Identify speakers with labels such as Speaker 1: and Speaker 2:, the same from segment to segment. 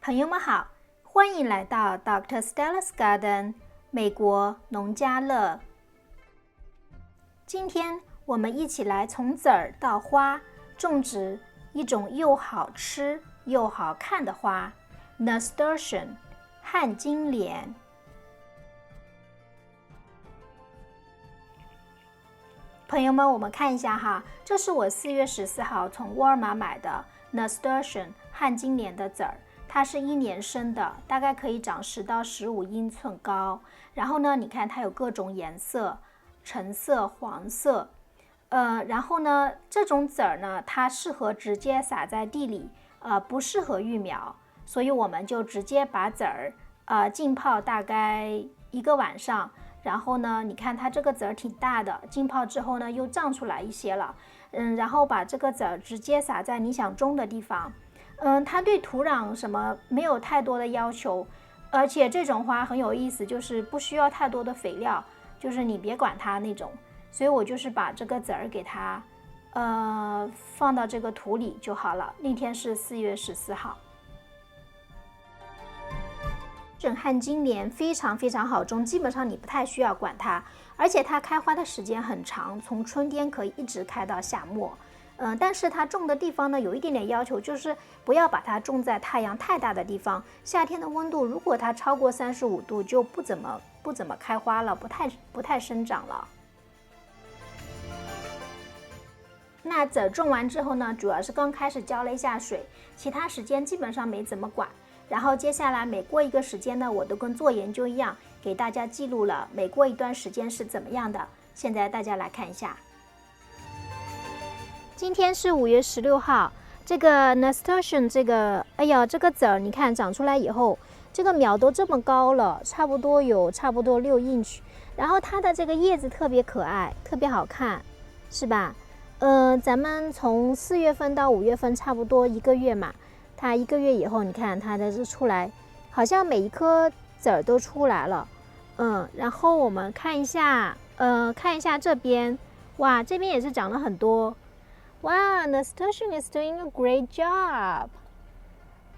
Speaker 1: 朋友们好，欢迎来到 Dr. Stella's Garden 美国农家乐。今天我们一起来从籽儿到花种植一种又好吃又好看的花 Nasturtium 旱金莲。朋友们，我们看一下哈，这是我4月14号从沃尔玛买的 Nasturtium 旱金莲的籽儿。它是1年生的，大概可以长10到15英寸高。然后呢，你看它有各种颜色，橙色、黄色。然后呢，这种籽儿呢，它适合直接撒在地里，不适合育苗，所以我们就直接把籽儿浸泡大概1个晚上。然后呢，你看它这个籽儿挺大的，浸泡之后呢，又胀出来一些了。然后把这个籽儿直接撒在你想种的地方。它对土壤什么没有太多的要求，而且这种花很有意思，就是不需要太多的肥料，就是你别管它那种。所以我就是把这个籽儿给它，放到这个土里就好了。那天是4月14号。旱金莲非常非常好种，基本上你不太需要管它，而且它开花的时间很长，从春天可以一直开到夏末。但是它种的地方呢，有一点点要求，就是不要把它种在太阳太大的地方。夏天的温度如果它超过35度，就不怎么开花了，不太生长了。那籽种完之后呢，主要是刚开始浇了一下水，其他时间基本上没怎么管。然后接下来每过一个时间呢，我都跟做研究一样，给大家记录了每过一段时间是怎么样的。现在大家来看一下。今天是5月16号，这个 Nasturtium 这个籽儿，你看长出来以后，这个苗都这么高了，差不多6英尺。然后它的这个叶子特别可爱，特别好看，是吧？咱们从4月份到5月份，差不多1个月嘛。它1个月以后，你看它的这出来，好像每一颗籽儿都出来了。然后我们看一下这边，哇，这边也是长了很多。哇 ，Nasturtium is doing a great job。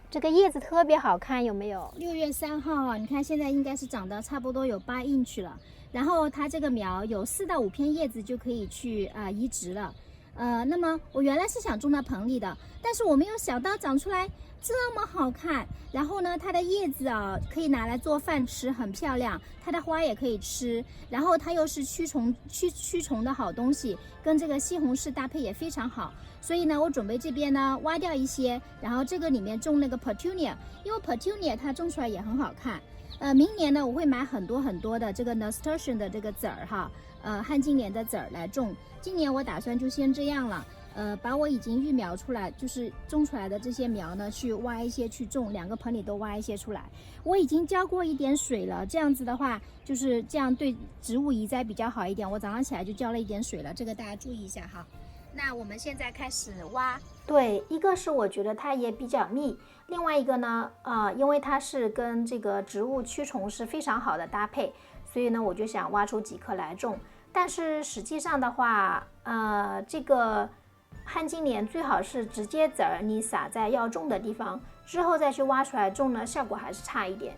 Speaker 1: 这个叶子特别好看，有没有？6月3号，你看现在应该是长得差不多有8英尺了。然后它这个苗有4到5片叶子就可以去移植了。那么我原来是想种到盆里的，但是我没有想到长出来这么好看。然后呢，它的叶子可以拿来做饭吃，很漂亮。它的花也可以吃，然后它又是驱虫的好东西，跟这个西红柿搭配也非常好。所以呢，我准备这边呢挖掉一些，然后这个里面种那个 Petunia， 因为 Petunia 它种出来也很好看。明年呢我会买很多的这个 Nasturtium 的这个籽儿哈，旱金莲的籽儿来种。今年我打算就先这样了，把我已经育苗出来，就是种出来的这些苗呢，去挖一些去种，2个盆里都挖一些出来。我已经浇过一点水了，这样子的话，就是这样对植物移栽比较好一点。我早上起来就浇了一点水了，这个大家注意一下哈。那我们现在开始挖。对，一个是我觉得它也比较密，另外一个呢，因为它是跟这个植物驱虫是非常好的搭配，所以呢，我就想挖出几颗来种。但是实际上的话，这个旱金莲最好是直接籽儿你撒在要种的地方，之后再去挖出来种呢，效果还是差一点。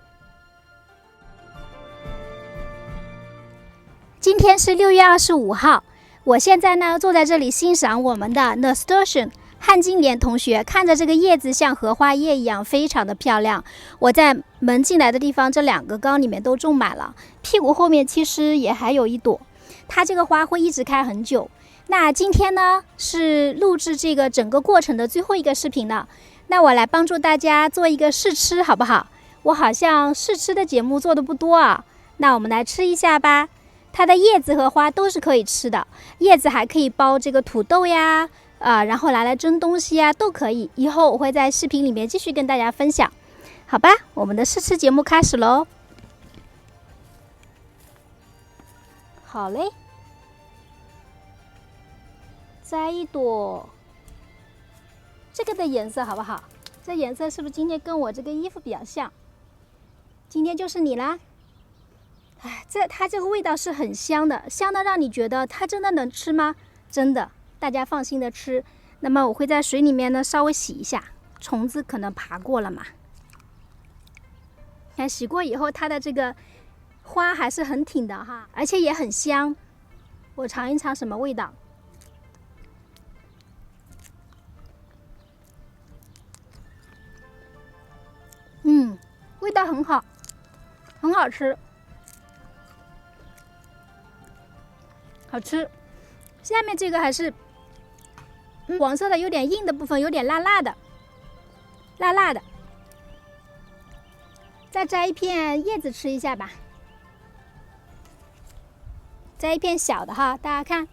Speaker 1: 今天是6月25号，我现在呢坐在这里欣赏我们的 Nasturtium 旱金莲同学，看着这个叶子像荷花叶一样，非常的漂亮。我在门进来的地方，这2个缸里面都种满了，屁股后面其实也还有一朵。它这个花会一直开很久。那今天呢是录制这个整个过程的最后一个视频了，那我来帮助大家做一个试吃好不好？我好像试吃的节目做的不多啊，那我们来吃一下吧。它的叶子和花都是可以吃的，叶子还可以包这个土豆呀，然后拿来蒸东西呀，都可以。以后我会在视频里面继续跟大家分享，好吧？我们的试吃节目开始喽。好嘞，摘一朵这个的颜色好不好？这颜色是不是今天跟我这个衣服比较像？今天就是你啦。哎，它这个味道是很香的，香的让你觉得它真的能吃吗？真的，大家放心的吃。 ，那么我会在水里面呢稍微洗一下，虫子可能爬过了嘛。看洗过以后，它的这个花还是很挺的哈，而且也很香。我尝一尝什么味道。味道很好，很好吃，好吃。下面这个还是黄色的，有点硬的部分，有点辣辣的，辣辣的。再摘一片叶子吃一下吧，摘一片小的哈，大家看。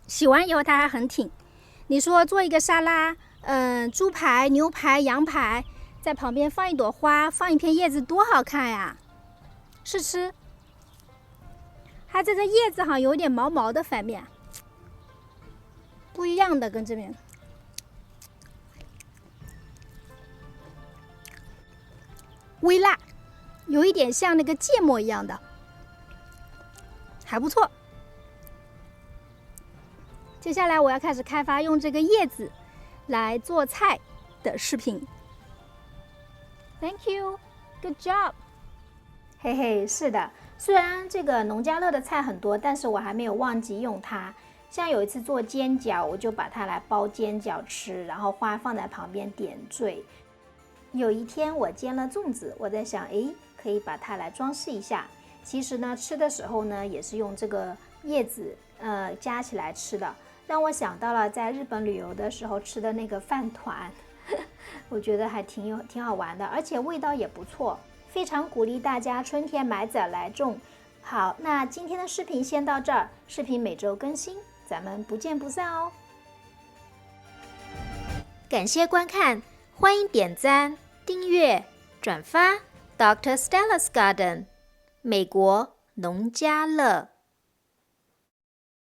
Speaker 1: 洗完以后它还很挺。你说做一个沙拉，猪排、牛排、羊排，在旁边放一朵花，放一片叶子，多好看呀！试吃。它这个叶子好像有点毛毛的，反面不一样的，跟这边微辣，有一点像那个芥末一样的，还不错。接下来我要开始开发用这个叶子来做菜的视频。Thank you, good job。嘿嘿，是的，虽然这个农家乐的菜很多，但是我还没有忘记用它。像有一次做煎饺，我就把它来包煎饺吃，然后花放在旁边点缀。有一天我煎了粽子，我在想，可以把它来装饰一下。其实呢，吃的时候呢，也是用这个叶子加起来吃的，让我想到了在日本旅游的时候吃的那个饭团，我觉得还挺好玩的，而且味道也不错。非常鼓励大家春天买籽来种。好，那今天的视频先到这儿，视频每周更新，咱们不见不散哦。感谢观看，欢迎点赞、订阅、转发 Dr. Stella's Garden 美国农家乐。